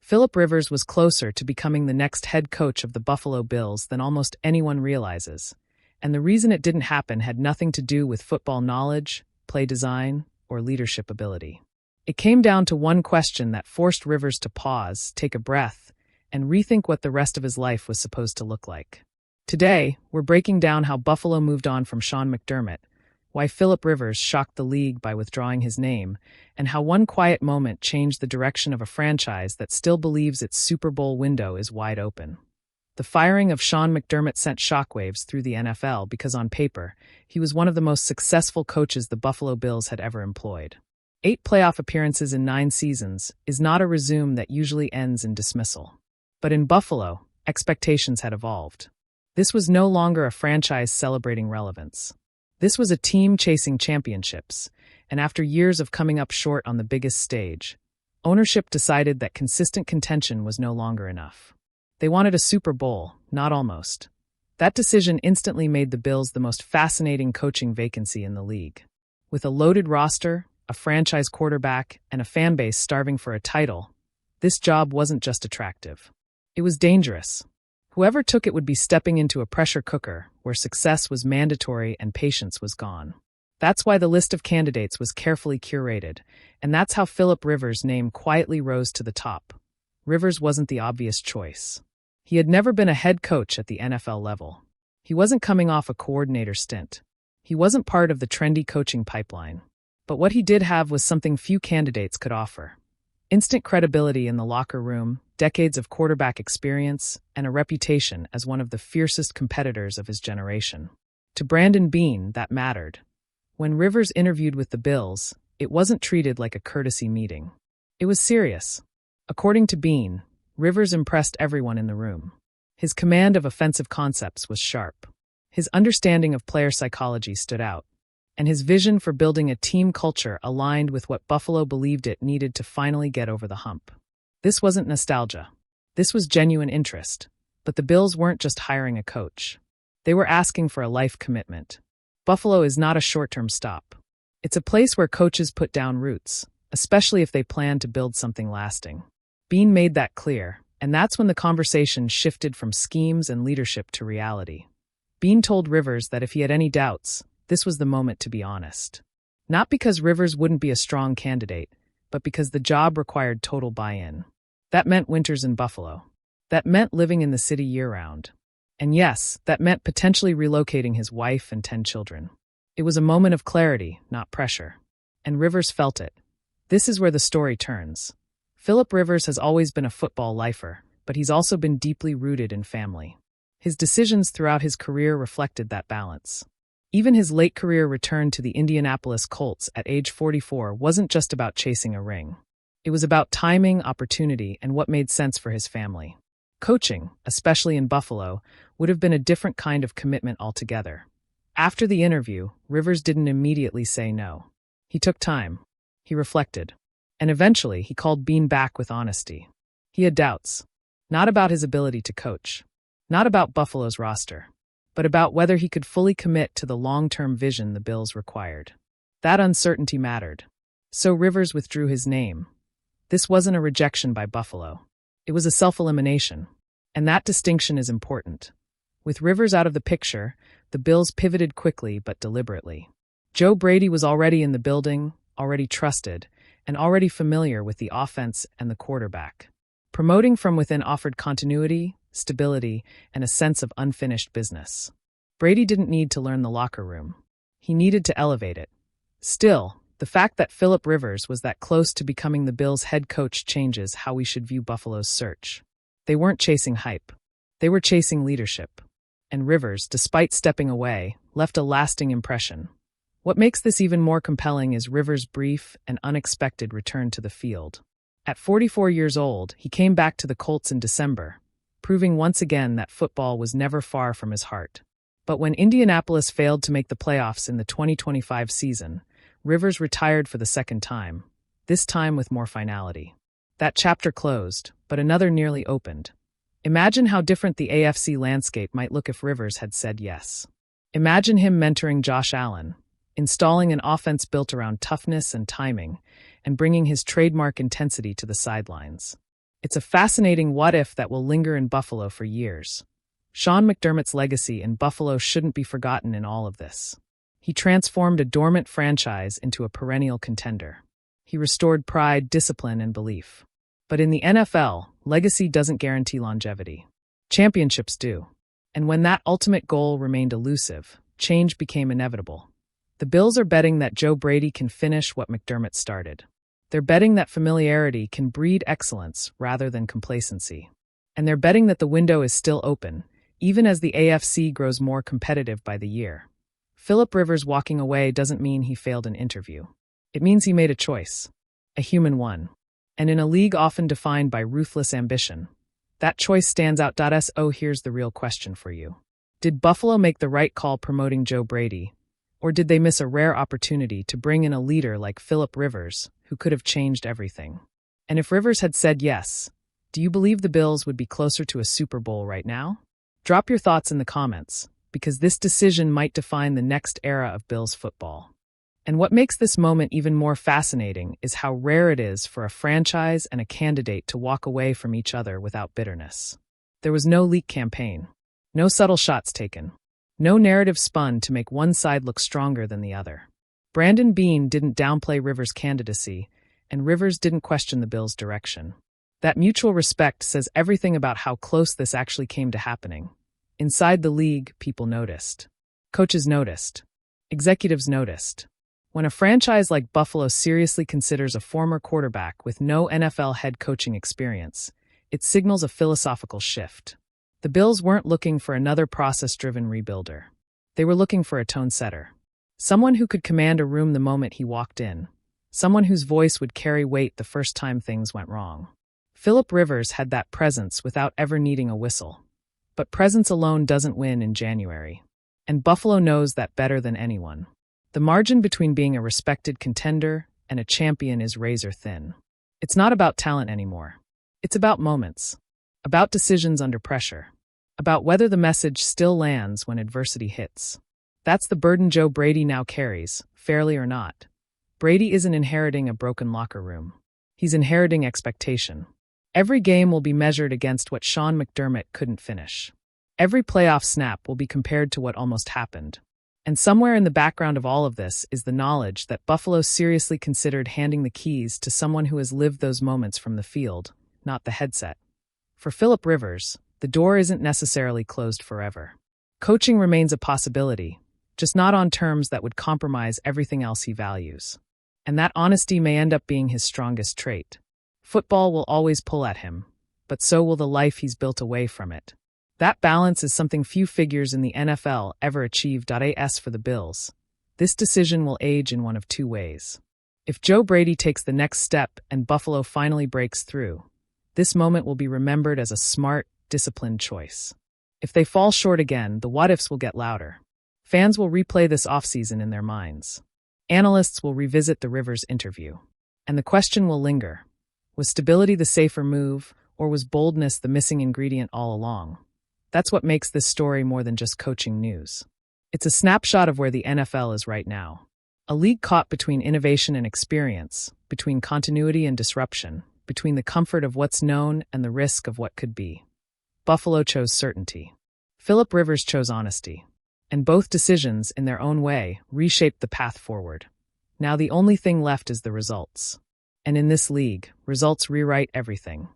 Philip Rivers was closer to becoming the next head coach of the Buffalo Bills than almost anyone realizes, and the reason it didn't happen had nothing to do with football knowledge, play design, or leadership ability. It came down to one question that forced Rivers to pause, take a breath, and rethink what the rest of his life was supposed to look like. Today, we're breaking down how Buffalo moved on from Sean McDermott, why Philip Rivers shocked the league by withdrawing his name, and how one quiet moment changed the direction of a franchise that still believes its Super Bowl window is wide open. The firing of Sean McDermott sent shockwaves through the NFL because on paper, he was one of the most successful coaches the Buffalo Bills had ever employed. 8 playoff appearances in 9 seasons is not a resume that usually ends in dismissal. But in Buffalo, expectations had evolved. This was no longer a franchise celebrating relevance. This was a team chasing championships, and after years of coming up short on the biggest stage, ownership decided that consistent contention was no longer enough. They wanted a Super Bowl, not almost. That decision instantly made the Bills the most fascinating coaching vacancy in the league. With a loaded roster, a franchise quarterback, and a fan base starving for a title, this job wasn't just attractive. It was dangerous. Whoever took it would be stepping into a pressure cooker where success was mandatory and patience was gone. That's why the list of candidates was carefully curated, and that's how Philip Rivers' name quietly rose to the top. Rivers wasn't the obvious choice. He had never been a head coach at the NFL level. He wasn't coming off a coordinator stint. He wasn't part of the trendy coaching pipeline. But what he did have was something few candidates could offer. Instant credibility in the locker room, decades of quarterback experience, and a reputation as one of the fiercest competitors of his generation. To Brandon Beane, that mattered. When Rivers interviewed with the Bills, it wasn't treated like a courtesy meeting. It was serious. According to Beane, Rivers impressed everyone in the room. His command of offensive concepts was sharp. His understanding of player psychology stood out. And his vision for building a team culture aligned with what Buffalo believed it needed to finally get over the hump. This wasn't nostalgia. This was genuine interest. But the Bills weren't just hiring a coach. They were asking for a life commitment. Buffalo is not a short-term stop. It's a place where coaches put down roots, especially if they plan to build something lasting. Beane made that clear, and that's when the conversation shifted from schemes and leadership to reality. Beane told Rivers that if he had any doubts, this was the moment to be honest. Not because Rivers wouldn't be a strong candidate, but because the job required total buy-in. That meant winters in Buffalo. That meant living in the city year-round. And yes, that meant potentially relocating his wife and 10 children. It was a moment of clarity, not pressure. And Rivers felt it. This is where the story turns. Philip Rivers has always been a football lifer, but he's also been deeply rooted in family. His decisions throughout his career reflected that balance. Even his late career return to the Indianapolis Colts at age 44 wasn't just about chasing a ring. It was about timing, opportunity, and what made sense for his family. Coaching, especially in Buffalo, would have been a different kind of commitment altogether. After the interview, Rivers didn't immediately say no. He took time. He reflected. And eventually, he called Beane back with honesty. He had doubts. Not about his ability to coach. Not about Buffalo's roster. But about whether he could fully commit to the long-term vision the Bills required. That uncertainty mattered. So Rivers withdrew his name. This wasn't a rejection by Buffalo. It was a self-elimination. And that distinction is important. With Rivers out of the picture, the Bills pivoted quickly but deliberately. Joe Brady was already in the building, already trusted, and already familiar with the offense and the quarterback. Promoting from within offered continuity, stability, and a sense of unfinished business. Brady didn't need to learn the locker room. He needed to elevate it. Still, the fact that Philip Rivers was that close to becoming the Bills' head coach changes how we should view Buffalo's search. They weren't chasing hype. They were chasing leadership. And Rivers, despite stepping away, left a lasting impression. What makes this even more compelling is Rivers' brief and unexpected return to the field. At 44 years old, he came back to the Colts in December, proving once again that football was never far from his heart. But when Indianapolis failed to make the playoffs in the 2025 season, Rivers retired for the second time, this time with more finality. That chapter closed, but another nearly opened. Imagine how different the AFC landscape might look if Rivers had said yes. Imagine him mentoring Josh Allen, installing an offense built around toughness and timing, and bringing his trademark intensity to the sidelines. It's a fascinating what-if that will linger in Buffalo for years. Sean McDermott's legacy in Buffalo shouldn't be forgotten in all of this. He transformed a dormant franchise into a perennial contender. He restored pride, discipline, and belief. But in the NFL, legacy doesn't guarantee longevity. Championships do. And when that ultimate goal remained elusive, change became inevitable. The Bills are betting that Joe Brady can finish what McDermott started. They're betting that familiarity can breed excellence rather than complacency. And they're betting that the window is still open, even as the AFC grows more competitive by the year. Philip Rivers walking away doesn't mean he failed an interview. It means he made a choice. A human one. And in a league often defined by ruthless ambition, that choice stands out. So here's the real question for you. Did Buffalo make the right call promoting Joe Brady? Or did they miss a rare opportunity to bring in a leader like Philip Rivers, who could have changed everything? And if Rivers had said yes, do you believe the Bills would be closer to a Super Bowl right now? Drop your thoughts in the comments, because this decision might define the next era of Bills football. And what makes this moment even more fascinating is how rare it is for a franchise and a candidate to walk away from each other without bitterness. There was no leak campaign, no subtle shots taken, no narrative spun to make one side look stronger than the other. Brandon Beane didn't downplay Rivers' candidacy, and Rivers didn't question the Bills' direction. That mutual respect says everything about how close this actually came to happening. Inside the league, people noticed. Coaches noticed. Executives noticed. When a franchise like Buffalo seriously considers a former quarterback with no NFL head coaching experience, it signals a philosophical shift. The Bills weren't looking for another process-driven rebuilder. They were looking for a tone-setter. Someone who could command a room the moment he walked in. Someone whose voice would carry weight the first time things went wrong. Philip Rivers had that presence without ever needing a whistle. But presence alone doesn't win in January. And Buffalo knows that better than anyone. The margin between being a respected contender and a champion is razor thin. It's not about talent anymore. It's about moments. About decisions under pressure. About whether the message still lands when adversity hits. That's the burden Joe Brady now carries, fairly or not. Brady isn't inheriting a broken locker room. He's inheriting expectation. Every game will be measured against what Sean McDermott couldn't finish. Every playoff snap will be compared to what almost happened. And somewhere in the background of all of this is the knowledge that Buffalo seriously considered handing the keys to someone who has lived those moments from the field, not the headset. For Philip Rivers, the door isn't necessarily closed forever. Coaching remains a possibility, just not on terms that would compromise everything else he values. And that honesty may end up being his strongest trait. Football will always pull at him, but so will the life he's built away from it. That balance is something few figures in the NFL ever achieved. As for the Bills, this decision will age in one of two ways. If Joe Brady takes the next step and Buffalo finally breaks through, this moment will be remembered as a smart, disciplined choice. If they fall short again, the what-ifs will get louder. Fans will replay this offseason in their minds. Analysts will revisit the Rivers interview. And the question will linger. Was stability the safer move, or was boldness the missing ingredient all along? That's what makes this story more than just coaching news. It's a snapshot of where the NFL is right now. A league caught between innovation and experience, between continuity and disruption, between the comfort of what's known and the risk of what could be. Buffalo chose certainty. Philip Rivers chose honesty. And both decisions, in their own way, reshaped the path forward. Now the only thing left is the results. And in this league, results rewrite everything.